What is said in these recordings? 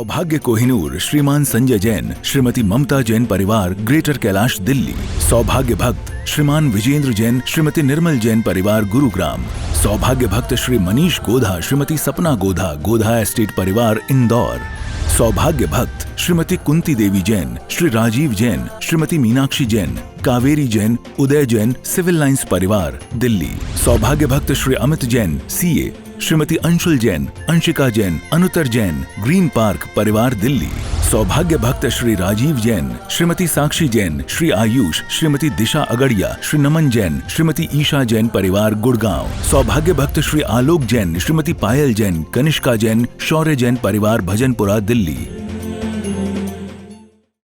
सौभाग्य कोहिनूर श्रीमान संजय जैन, श्रीमती ममता जैन परिवार, ग्रेटर कैलाश दिल्ली। सौभाग्य भक्त श्रीमान विजेंद्र जैन, श्रीमती निर्मल जैन परिवार, गुरुग्राम। सौभाग्य भक्त श्री मनीष गोधा, श्रीमती सपना गोधा, गोधा एस्टेट परिवार, इंदौर। सौभाग्य भक्त श्रीमती कुंती देवी जैन, श्री राजीव जैन, श्रीमती मीनाक्षी जैन, कावेरी जैन, उदय जैन, सिविल लाइंस परिवार, दिल्ली। सौभाग्य भक्त Shri Amit Jain, CA, Shrimati Anshul Jain, Anshika Jain, Anuttar Jain, green park परिवार, दिल्ली। सौभाग्य भक्त श्री राजीव जैन, श्रीमती साक्षी जैन, श्री आयुष, श्रीमती दिशा अगड़िया, श्री नमन जैन, श्रीमती ईशा जैन परिवार, गुड़गांव। सौभाग्य भक्त श्री आलोक जैन, श्रीमती पायल जैन, कनिष्का जैन, शौर्य जैन परिवार, भजनपुरा, दिल्ली।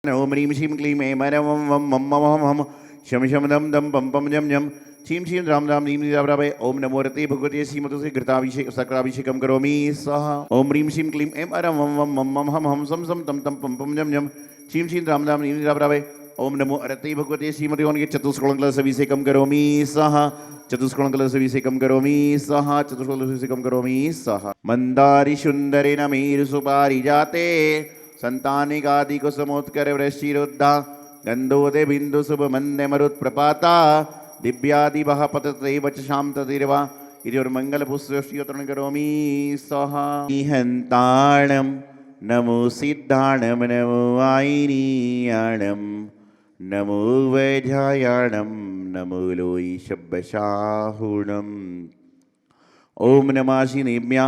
ओम ह्रीं श्रीं क्लीं ऐं वम वम मम मम हम शम शम दम दम पम पम जम जम क्षीं क्षीं राम राम नीम नीरावरावय। ओम नमो रते भगवते श्रीमतो से घृताभिषेक सकराभिषेकम करोमि स्वाहा। ओम ह्रीं श्रीं क्लीं ऐं वम वम मम मम हम सम सम तम तम पम पम जम जम क्षीं क्षीं राम राम नीम नीरावरावय। ओम नमो रते भगवते श्रीमतो के चतुष्कोणकलशभिषेकम करोमि स्वाहा। चतुष्कोणकलशभिषेकम करोमि स्वाहा। चतुष्कोणकलशभिषेकम करोमि स्वाहा। मंदारि सुंदरे नमीर सुपारि जाते संतानिकादि कुसुमोत्कर वृश्चिरुद्धा गंधोदे बिंदु शुभ मंदे मरुत् प्रपाता दिव्यादि वह पतते वचशाम तदिर्वा इति और मंगल पुष्पयोतरण करोमि स्वाहा। हंताणम नमो सिद्धाणम नमो आईनीयाणम नमो वैध्यायाणम नमो लोई शब्बशाहुणम। ओम नमः शिनेभ्या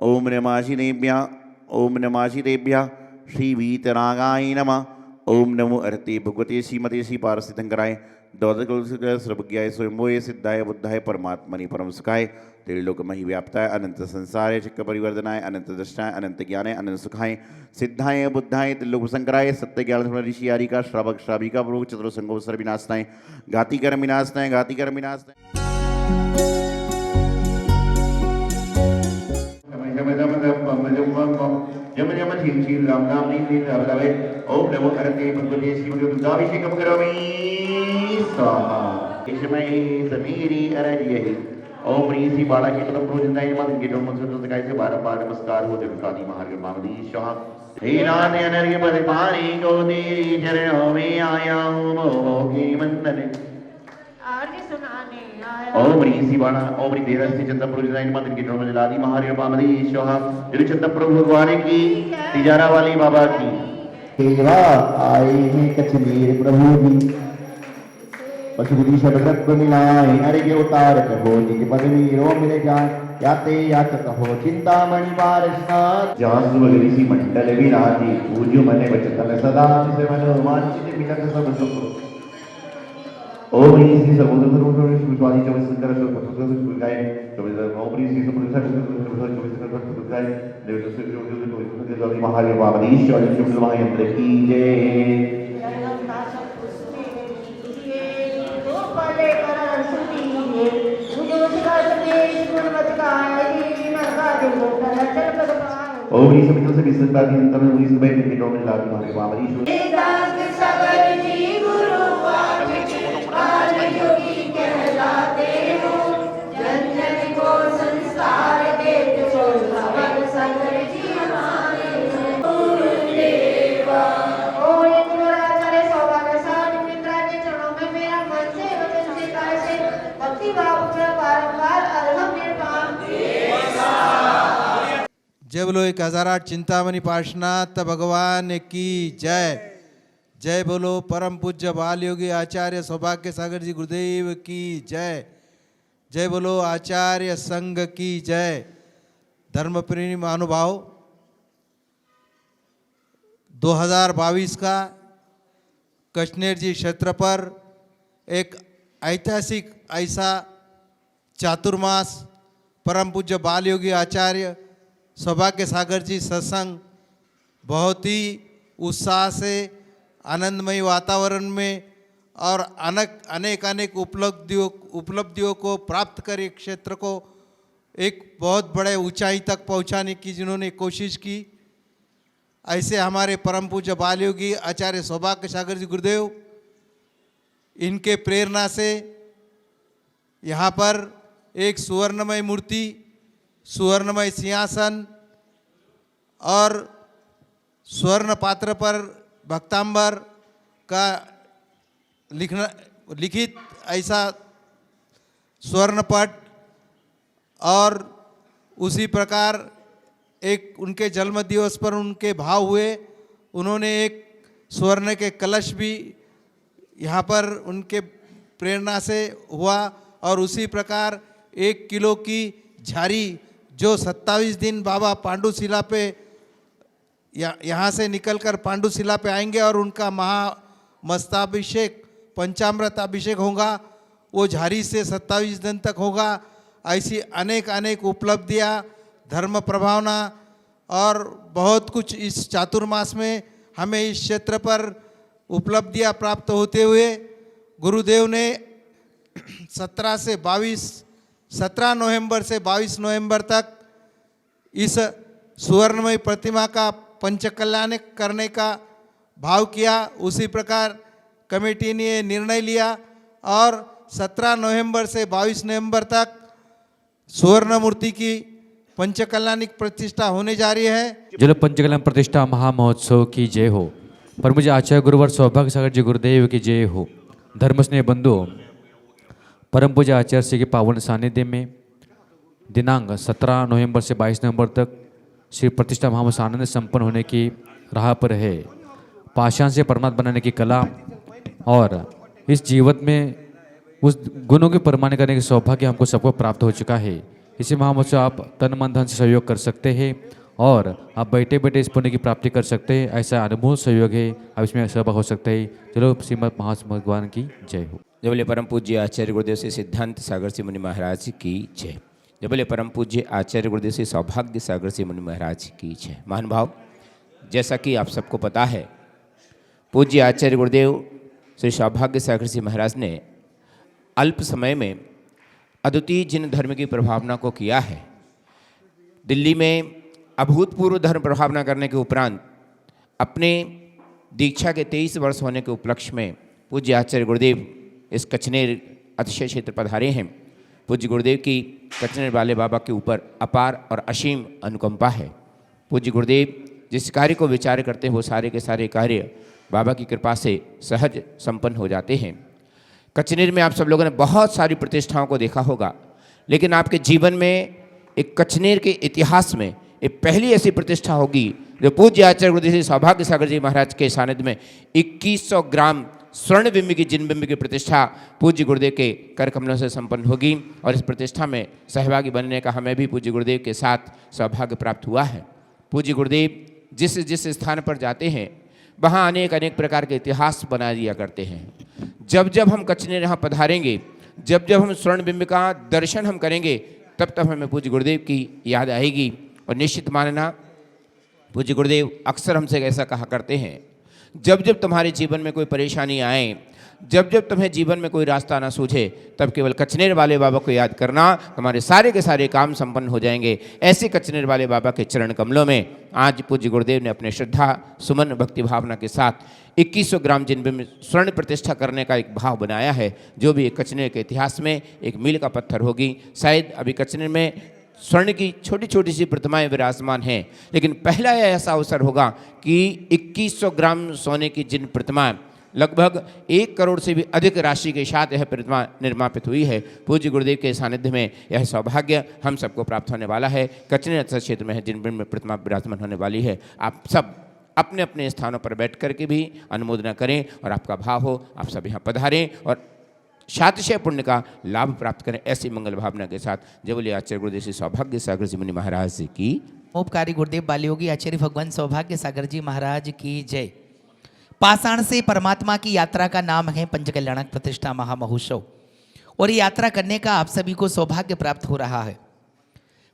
ओम नमः शिनेभ्या ओम नमः शिनेभ्या श्री वीतरागाय नमः। ओम नमो अर्ते भगवते श्रीमते श्री पारसिद्धंकराय दौदकुल सर्वज्ञाय स्वयंभुवे सिद्धाय बुद्धाय परमात्मनि परम सुखाय त्रिलोक महि व्याप्ताय अनंत संसाराय चक्र परिवर्तनाय अनंत दृष्टाय अनंत ज्ञानाय अनंत सुखाय सिद्धाय बुद्धाय त्रिलोक संकराय सत्य ज्ञान ऋषि आरिका श्रावक श्राविका प्रभु चतुर्संगोत्सर विनाशनाय घाती कर्म विनाशनाय घाती कर्म विनाशनाय। जम जम क्षीं क्षीं राम राम नीम नीम रावरावय। ओम नमो हरते भगवते श्रीमते दुर्गाभिषेकम करोमि स्वाहा। इसमय समीरी अरण्यहि। ओम ह्रीं श्री बालाजी पदम प्रोजनाय नमः। इनके डोम मंत्र सकाय से बारंबार नमस्कार हो देवकादि महार्ग मामदी स्वाहा। हे नान्य नर्य परिपाणी को तेरी चरणों में आया हूँ मोहि मंदन आर्य सुनाने आया। ओम ह्रीं श्री बाला ओम ह्रीं देहस्ति चंद्र प्रोजनाय नमः। इनके डोम मंत्र महार्ग मामदी स्वाहा। चंद्र प्रभु भगवान की तिजारा वाली बाबा की सेवा आई है कश्मीर प्रभु जी पशुपति शब्द को मिलाए अरे के उतार कहो निज पद मीरो मिले जाए याते याचक हो चिंतामणि पारसनाथ। जासु वगैरह मंडल विराजी पूज्य मने वचतल सदा से मनो वांछित मिलत सब सुख। ओम ह्रीं श्री सर्वोदर सर्वोदर सुस्वादी चौबीस सुंदर सुखगाय चौबीस ओम ह्रीं श्री सुगाय देव महादेव बाबीश और महायंत्र की जय। ओम ह्रीं समित से विसर्गा की अंतर में ह्रीं सुबह के डोम में लागी महादेव बाबीश जय बोलो 1008 चिंतामणि पार्श्वनाथ भगवान की जय। जय बोलो परम पूज्य बाल योगी आचार्य सौभाग्य सागर जी गुरुदेव की जय। जय बोलो आचार्य संघ की जय। धर्मप्रेमी महानुभाव 2022 का कश्मीर जी क्षेत्र पर एक ऐतिहासिक ऐसा चातुर्मास परम पूज्य बाल योगी आचार्य सौभाग्य सागर जी सत्संग बहुत ही उत्साह से आनंदमय वातावरण में और अनेक उपलब्धियों को प्राप्त कर एक क्षेत्र को एक बहुत बड़े ऊंचाई तक पहुंचाने की जिन्होंने कोशिश की, ऐसे हमारे परम पूज्य बाल योगी आचार्य सौभाग्य सागर जी गुरुदेव, इनके प्रेरणा से यहाँ पर एक सुवर्णमय मूर्ति, सुवर्णमय सिंहासन और स्वर्ण पात्र पर भक्तांबर का लिखित ऐसा स्वर्णपट और उसी प्रकार एक उनके जन्म दिवस पर उनके भाव हुए, उन्होंने एक स्वर्ण के कलश भी यहाँ पर उनके प्रेरणा से हुआ और उसी प्रकार 1 किलो की झारी जो 27 दिन बाबा पांडुशिला पे यहाँ से निकलकर पांडुशिला पे आएंगे और उनका महामस्ताभिषेक पंचामृत अभिषेक होगा, वो झारी से 27 दिन तक होगा। ऐसी अनेक उपलब्धियाँ, धर्म प्रभावना और बहुत कुछ इस चातुर्मास में हमें इस क्षेत्र पर उपलब्धियाँ प्राप्त होते हुए गुरुदेव ने 17 नवंबर से 22 नवंबर तक इस सुवर्णमयी प्रतिमा का पंचकल्याण करने का भाव किया। उसी प्रकार कमेटी ने निर्णय लिया और 17 नवंबर से 22 नवंबर तक सुवर्ण मूर्ति की पंचकल्याणिक प्रतिष्ठा होने जा रही है। जल पंचकल्याण प्रतिष्ठा महामहोत्सव की जय हो। पर मुझे आचार्य गुरुवर सौभाग्य सागर जी गुरुदेव की जय हो। धर्म स्नेह बंधु, परम पूज्य आचार्य श्री के पावन सानिध्य में दिनांक 17 नवंबर से 22 नवंबर तक श्री प्रतिष्ठा महामहोत्सव आनंद संपन्न होने की राह पर है। पाषाण से परमात्मा बनाने की कला और इस जीवन में उस गुणों के परमाने करने के सौभाग्य हमको सबको प्राप्त हो चुका है। इसी महामहोत्सव आप तन मन धन से सहयोग कर सकते हैं और आप बैठे बैठे इस पुण्य की प्राप्ति कर सकते हैं। ऐसा अनुभव सहयोग है, आप इसमें सहभाग हो सकते हैं। चलो श्रीमद महासभाग भगवान की जय हो। जय बोले परम पूज्य आचार्य गुरुदेव श्री सिद्धांत सागर श्री मुनि महाराज की जय। जय बोले परम पूज्य आचार्य गुरुदेव श्री सौभाग्य सागर श्री मुनि महाराज की जय। महान भाव, जैसा कि आप सबको पता है, पूज्य आचार्य गुरुदेव श्री सौभाग्य सागर श्री महाराज ने अल्प समय में अद्वितीय जिन धर्म की प्रभावना को किया है। दिल्ली में अभूतपूर्व धर्म प्रभावना करने के उपरांत अपने दीक्षा के 23 वर्ष होने के उपलक्ष्य में पूज्य आचार्य गुरुदेव इस कचनेर अतिशय क्षेत्र पधारे हैं। पूज्य गुरुदेव की कचनेर वाले बाबा के ऊपर अपार और असीम अनुकंपा है। पूज्य गुरुदेव जिस कार्य को विचार करते हैं वो सारे के सारे कार्य बाबा की कृपा से सहज संपन्न हो जाते हैं। कचनेर में आप सब लोगों ने बहुत सारी प्रतिष्ठाओं को देखा होगा, लेकिन आपके जीवन में एक कचनेर के इतिहास में एक पहली ऐसी प्रतिष्ठा होगी जो पूज्य आचार्य गुरुदेव श्री सौभाग्य सागर जी महाराज के सानिध्य में 2100 ग्राम स्वर्ण बिंब की जिन बिंब की प्रतिष्ठा पूज्य गुरुदेव के कर कमलों से संपन्न होगी। और इस प्रतिष्ठा में सहभागी बनने का हमें भी पूज्य गुरुदेव के साथ सौभाग्य प्राप्त हुआ है। पूज्य गुरुदेव जिस जिस स्थान पर जाते हैं वहाँ अनेक प्रकार के इतिहास बना दिया करते हैं। जब जब हम कचनेर यहाँ पधारेंगे, जब जब हम स्वर्ण बिंब का दर्शन हम करेंगे, तब तब हमें पूज्य गुरुदेव की याद आएगी। और निश्चित मानना, पूज्य गुरुदेव अक्सर हमसे ऐसा कहा करते हैं, जब जब तुम्हारे जीवन में कोई परेशानी आए, जब जब तुम्हें जीवन में कोई रास्ता ना सूझे, तब केवल कचनेर वाले बाबा को याद करना, हमारे सारे के सारे काम संपन्न हो जाएंगे। ऐसे कचनेर वाले बाबा के चरण कमलों में आज पूज्य गुरुदेव ने अपने श्रद्धा सुमन भक्ति भावना के साथ 2100 ग्राम जिनबिंब स्वर्ण प्रतिष्ठा करने का एक भाव बनाया है, जो भी कचनेर के इतिहास में एक मील का पत्थर होगी। शायद अभी कचनेर में स्वर्ण की छोटी छोटी सी प्रतिमाएं विराजमान हैं, लेकिन पहला ऐसा अवसर होगा कि 2100 ग्राम सोने की जिन प्रतिमाएं लगभग 1 करोड़ से भी अधिक राशि के साथ यह प्रतिमा निर्मापित हुई है। पूज्य गुरुदेव के सानिध्य में यह सौभाग्य हम सबको प्राप्त होने वाला है। कचनेर क्षेत्र में जिन बिंब प्रतिमा विराजमान होने वाली है, आप सब अपने अपने स्थानों पर बैठ कर के भी अनुमोदना करें और आपका भाव हो, आप सब यहाँ पधारें और शातिशय पुण्य का लाभ प्राप्त करें। ऐसी मंगल भावना के साथ जय बोले आचार्य गुरुदेव श्री सौभाग्य सागर जी मुनि महाराज जी की। उपकारी गुरुदेव बालयोगी आचार्य भगवान सौभाग्य सागर जी महाराज की जय। पाषाण से परमात्मा की यात्रा का नाम है पंचकल्याणक प्रतिष्ठा महामहोत्सव, और ये यात्रा करने का आप सभी को सौभाग्य प्राप्त हो रहा है।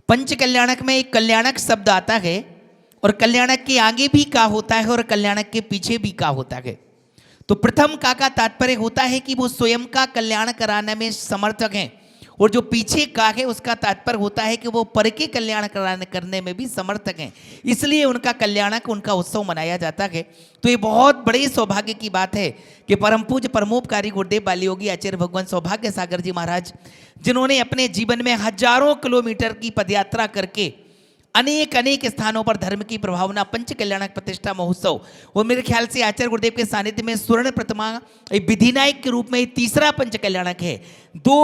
पंचकल्याणक में एक कल्याणक शब्द आता है, और कल्याणक के आगे भी का होता है और कल्याणक के पीछे भी का होता है। तो प्रथम का तात्पर्य होता है कि वो स्वयं का कल्याण कराने में समर्थक हैं, और जो पीछे का है उसका तात्पर्य होता है कि वो पर के कल्याण करने में भी समर्थक हैं, इसलिए उनका कल्याणक उनका उत्सव मनाया जाता है। तो ये बहुत बड़े सौभाग्य की बात है कि परम पूज्य परमोपकारी गुरुदेव बालयोगी आचार्य भगवान सौभाग्य सागर जी महाराज, जिन्होंने अपने जीवन में हजारों किलोमीटर की पदयात्रा करके अनेक अनेक स्थानों पर धर्म की प्रभावना पंच कल्याणक प्रतिष्ठा महोत्सव, और मेरे ख्याल से आचार्य गुरुदेव के सानिध्य में स्वर्ण प्रतिमा एक विधिनायक के रूप में ये तीसरा पंच कल्याणक है। 2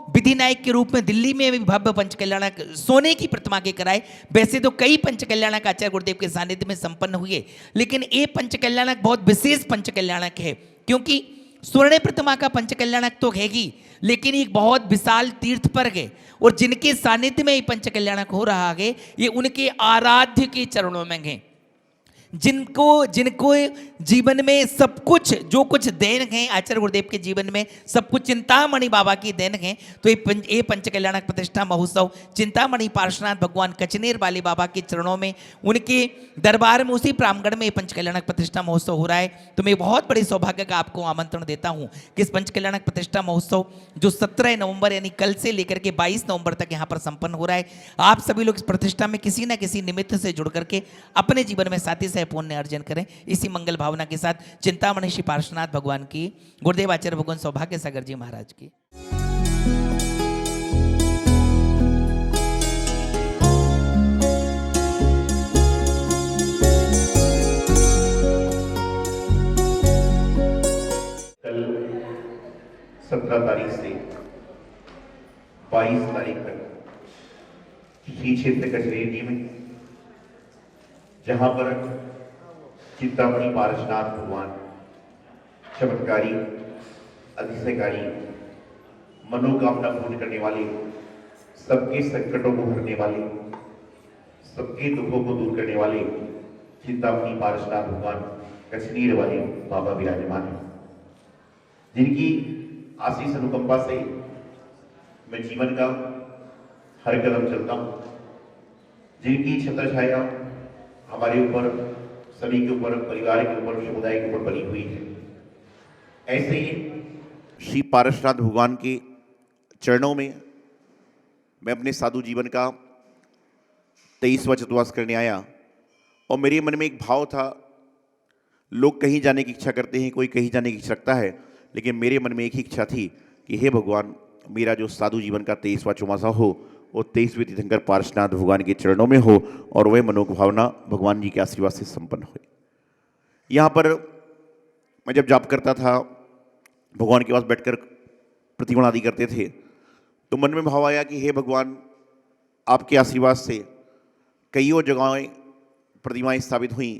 विधिनायक के रूप में दिल्ली में भी भव्य पंच कल्याणक सोने की प्रतिमा के कराए। वैसे तो कई पंच कल्याणक आचार्य गुरुदेव के सानिध्य में संपन्न हुए, लेकिन ये पंच कल्याणक बहुत विशेष पंच कल्याणक है, क्योंकि स्वर्ण प्रतिमा का पंच कल्याणक तो है ही, लेकिन एक बहुत विशाल तीर्थ पर है, और जिनके सानिध्य में ये पंच कल्याणक हो रहा है ये उनके आराध्य के चरणों में है, जिनको जीवन में सब कुछ जो कुछ देन है आचार्य गुरुदेव के जीवन में सब कुछ चिंतामणि बाबा की देन है। तो ये पंच कल्याणक प्रतिष्ठा महोत्सव चिंतामणि पार्श्वनाथ भगवान कचनेर वाले बाबा के चरणों में, उनके दरबार में, उसी प्रांगण में पंच कल्याणक प्रतिष्ठा महोत्सव हो रहा है। तो मैं बहुत बड़े सौभाग्य का आपको आमंत्रण देता हूँ कि इस पंच कल्याणक प्रतिष्ठा महोत्सव जो 17 नवंबर यानी कल से लेकर के 22 नवंबर तक यहाँ पर संपन्न हो रहा है, आप सभी लोग इस प्रतिष्ठा में किसी न किसी निमित्त से जुड़ करके अपने जीवन में साथी पुण्य अर्जन करें। इसी मंगल भावना के साथ चिंतामणि श्री पार्श्वनाथ भगवान की, गुरुदेव आचार्य भगवान सौभाग्य सागर जी महाराज की। कल 17 तारीख से 22 तारीख तक श्री क्षेत्र कचनेर जी में, जहां पर चिंतामणि पार्श्वनाथ भगवान चमत्कारी, अतिशयकारी, मनोकामना पूर्ण करने वाले, सबके संकटों को हरने वाले, सबके दुखों को दूर करने वाले चिंतामणि पार्श्वनाथ भगवान कचनेर वाले बाबा विराजमान हैं, जिनकी आशीष अनुकंपा से मैं जीवन का हर कदम चलता हूं, जिनकी छत्र छाया हमारे ऊपर, सभी के ऊपर, परिवार के ऊपर, समुदाय के ऊपर बनी हुई है। ऐसे ही श्री पार्श्वनाथ भगवान के चरणों में मैं अपने साधु जीवन का 23वां चतुर्मास करने आया, और मेरे मन में एक भाव था, लोग कहीं जाने की इच्छा करते हैं, कोई कहीं जाने की इच्छा रखता है, लेकिन मेरे मन में एक ही इच्छा थी कि हे भगवान, मेरा जो साधु जीवन का 23वां चौमासा हो वो 23वें तीर्थंकर पार्श्वनाथ भगवान के चरणों में हो, और वह मनोभावना भगवान जी के आशीर्वाद से संपन्न हुई। यहाँ पर मैं जब जाप करता था, भगवान के पास बैठकर प्रतिगुण आदि करते थे, तो मन में भाव आया कि हे भगवान, आपके आशीर्वाद से कईयों जगहें प्रतिमाएं स्थापित हुई,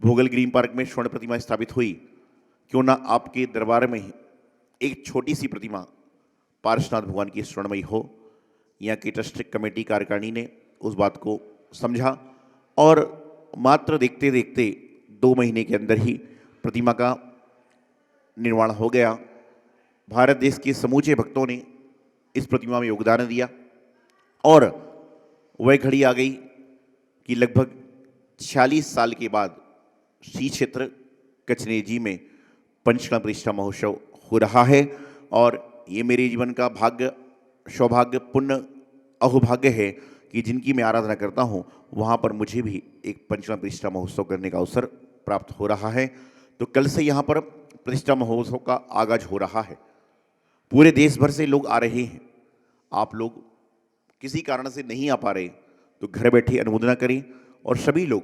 भोगल ग्रीन पार्क में स्वर्ण प्रतिमा स्थापित हुई, क्यों ना आपके दरबार में एक छोटी सी प्रतिमा पार्श्वनाथ भगवान की स्वर्णमयी हो। यहाँ की ट्रस्ट कमेटी कार्यकारिणी ने उस बात को समझा, और मात्र देखते देखते 2 महीने के अंदर ही प्रतिमा का निर्माण हो गया। भारत देश के समूचे भक्तों ने इस प्रतिमा में योगदान दिया, और वह घड़ी आ गई कि लगभग 46 साल के बाद श्री क्षेत्र कचनेर जी में पंचकला प्रतिष्ठा महोत्सव हो रहा है, और ये मेरे जीवन का भाग्य, सौभाग्य, पुण्य, अहोभाग्य है कि जिनकी मैं आराधना करता हूँ वहाँ पर मुझे भी एक पंचकला प्रतिष्ठा महोत्सव करने का अवसर प्राप्त हो रहा है। तो कल से यहाँ पर प्रतिष्ठा महोत्सव का आगाज हो रहा है। पूरे देश भर से लोग आ रहे हैं। आप लोग किसी कारण से नहीं आ पा रहे तो घर बैठे अनुमोदना करें, और सभी लोग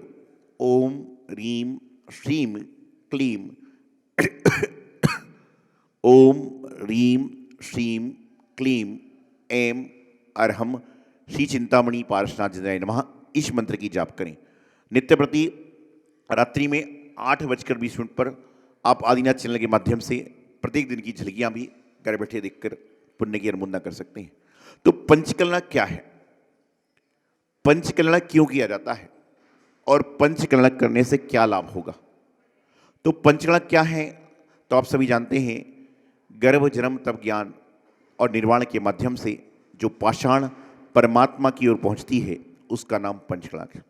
ओम रीम श्रीम क्लीम ओम रीम श्रीम क्लीम एम अरहम श्री चिंतामणि पार्श्वनाथ जी नमः इस मंत्र की जाप करें। नित्य प्रति रात्रि में 8:20 पर आप आदिनाथ चैनल के माध्यम से प्रत्येक दिन की झलकियाँ भी घर बैठे देखकर पुण्य की अनुमोदना कर सकते हैं। तो पंचकलना क्या है, पंचकलना क्यों किया जाता है, और पंचकलना करने से क्या लाभ होगा? तो पंचकलना क्या है तो आप सभी जानते हैं, गर्भ जन्म तप ज्ञान और निर्वाण के माध्यम से जो पाषाण परमात्मा की ओर पहुंचती है उसका नाम पंचकलना है।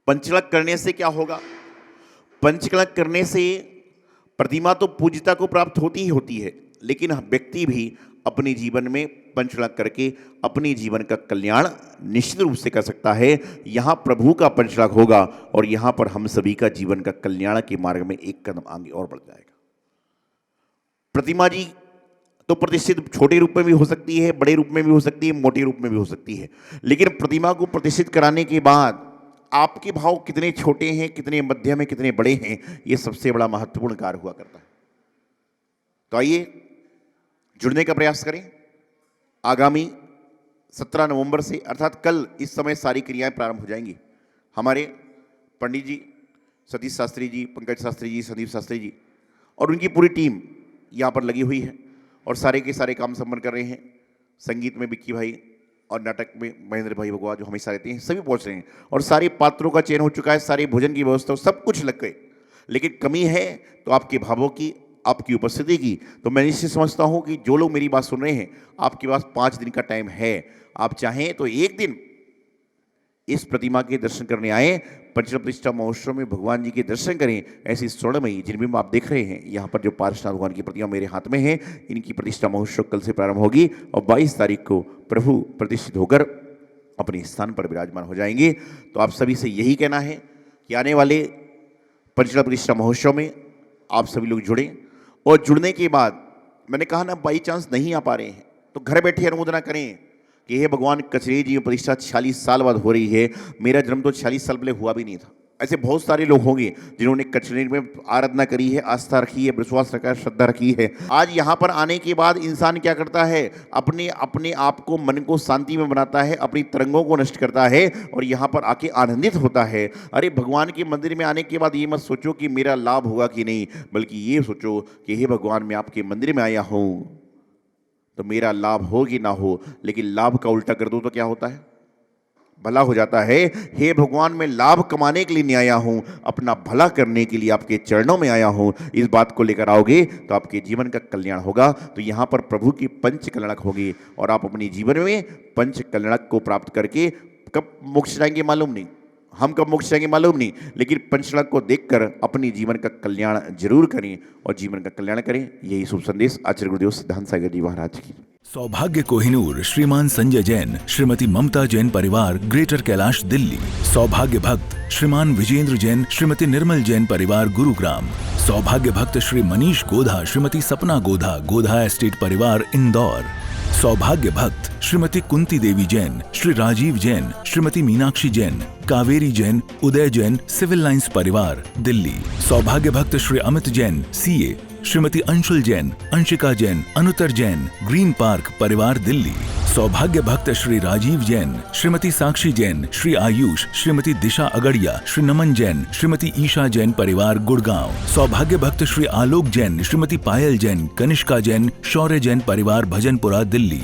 पंचकलना करने से क्या होगा? पंचकलना करने से प्रतिमा तो पूज्यता को प्राप्त होती ही होती है, लेकिन व्यक्ति भी अपने जीवन में पंचकलना करके अपने जीवन का कल्याण निश्चित रूप से कर सकता है। यहाँ प्रभु का पंचकलना होगा और यहाँ पर हम सभी का जीवन का कल्याण के मार्ग में एक कदम आगे और बढ़ जाएगा। प्रतिमा जी तो प्रतिष्ठित छोटे रूप में भी हो सकती है, बड़े रूप में भी हो सकती है, मोटे रूप में भी हो सकती है। लेकिन प्रतिमा को प्रतिष्ठित कराने के बाद आपके भाव कितने छोटे हैं, कितने मध्यम हैं, कितने बड़े हैं, ये सबसे बड़ा महत्वपूर्ण कार्य हुआ करता है। तो आइए जुड़ने का प्रयास करें। आगामी 17 नवंबर से अर्थात कल इस समय सारी क्रियाएं प्रारंभ हो जाएंगी। हमारे पंडित जी, सतीश शास्त्री जी, पंकज शास्त्री जी, संदीप शास्त्री जी और उनकी पूरी टीम यहाँ पर लगी हुई है और सारे के सारे काम संपन्न कर रहे हैं। संगीत में बिक्की भाई और नाटक में महेंद्र भाई भगवा जो हमेशा रहते हैं, सभी पहुँच रहे हैं और सारे पात्रों का चयन हो चुका है, सारे भोजन की व्यवस्था सब कुछ लग गए। लेकिन कमी है तो आपके भावों की, आपकी उपस्थिति की। तो मैं निश्चित समझता हूँ कि जो लोग मेरी बात सुन रहे हैं, आपके पास 5 दिन का टाइम है। आप चाहें तो एक दिन इस प्रतिमा के दर्शन करने आए, पंचम प्रतिष्ठा महोत्सव में भगवान जी के दर्शन करें। ऐसी स्वर्णमयी जिनमें आप देख रहे हैं यहाँ पर जो पार्श्वनाथ भगवान की प्रतिमा मेरे हाथ में है, इनकी प्रतिष्ठा महोत्सव कल से प्रारंभ होगी और 22 तारीख को प्रभु प्रतिष्ठित होकर अपने स्थान पर विराजमान हो जाएंगे। तो आप सभी से यही कहना है कि आने वाले पंचम प्रतिष्ठा महोत्सव में आप सभी लोग जुड़ें और जुड़ने के बाद मैंने कहा ना, बाई चांस नहीं आ पा रहे हैं तो घर बैठे अनुमोदना करें कि हे भगवान, कचरे जी में प्रतिष्ठा 46 साल बाद हो रही है। मेरा जन्म तो 46 साल पहले हुआ भी नहीं था। ऐसे बहुत सारे लोग होंगे जिन्होंने कचरे में आराधना करी है, आस्था रखी है, विश्वास रखा है, श्रद्धा रखी है। आज यहाँ पर आने के बाद इंसान क्या करता है, अपने आप को, मन को शांति में बनाता है, अपनी तरंगों को नष्ट करता है और यहाँ पर आके आनंदित होता है। अरे भगवान के मंदिर में आने के बाद ये मत सोचो कि मेरा लाभ होगा कि नहीं, बल्कि ये सोचो कि हे भगवान, मैं आपके मंदिर में आया हूँ तो मेरा लाभ हो कि ना हो, लेकिन लाभ का उल्टा कर दो तो क्या होता है, भला हो जाता है। हे भगवान, मैं लाभ कमाने के लिए नहीं आया हूं, अपना भला करने के लिए आपके चरणों में आया हूं। इस बात को लेकर आओगे तो आपके जीवन का कल्याण होगा। तो यहाँ पर प्रभु की पंच कल्याणक होगी और आप अपने जीवन में पंच कल्याणक को प्राप्त करके कब मोक्ष जाएंगे मालूम नहीं, हम कब मोक्ष जाएंगे मालूम नहीं, लेकिन पंचकल्याणक को देखकर अपने जीवन का कल्याण जरूर करें और जीवन का कल्याण करें। यही शुभ संदेश आचार्य गुरुदेव सिद्धांत सागर जी महाराज की। सौभाग्य कोहिनूर श्रीमान संजय जैन, श्रीमती ममता जैन परिवार, ग्रेटर कैलाश दिल्ली। सौभाग्य भक्त श्रीमान विजेंद्र जैन, श्रीमती निर्मल जैन परिवार, गुरुग्राम। सौभाग्य भक्त श्री मनीष गोधा, श्रीमती सपना गोधा, गोधा एस्टेट परिवार, इंदौर। सौभाग्य भक्त श्रीमती कुंती देवी जैन, श्री राजीव जैन, श्रीमती मीनाक्षी जैन, कावेरी जैन, उदय जैन, सिविल लाइंस परिवार, दिल्ली। सौभाग्य भक्त Shri Amit Jain, CA, Shrimati Anshul Jain, Anshika Jain, Anuttar Jain, green park परिवार, दिल्ली। सौभाग्य भक्त श्री राजीव जैन, श्रीमती साक्षी जैन, श्री आयुष, श्रीमती दिशा अगड़िया, श्री नमन जैन, श्रीमती ईशा जैन परिवार, गुड़गांव। सौभाग्य भक्त श्री आलोक जैन, श्रीमती पायल जैन, कनिष्का जैन, शौर्य जैन परिवार, भजनपुरा, दिल्ली।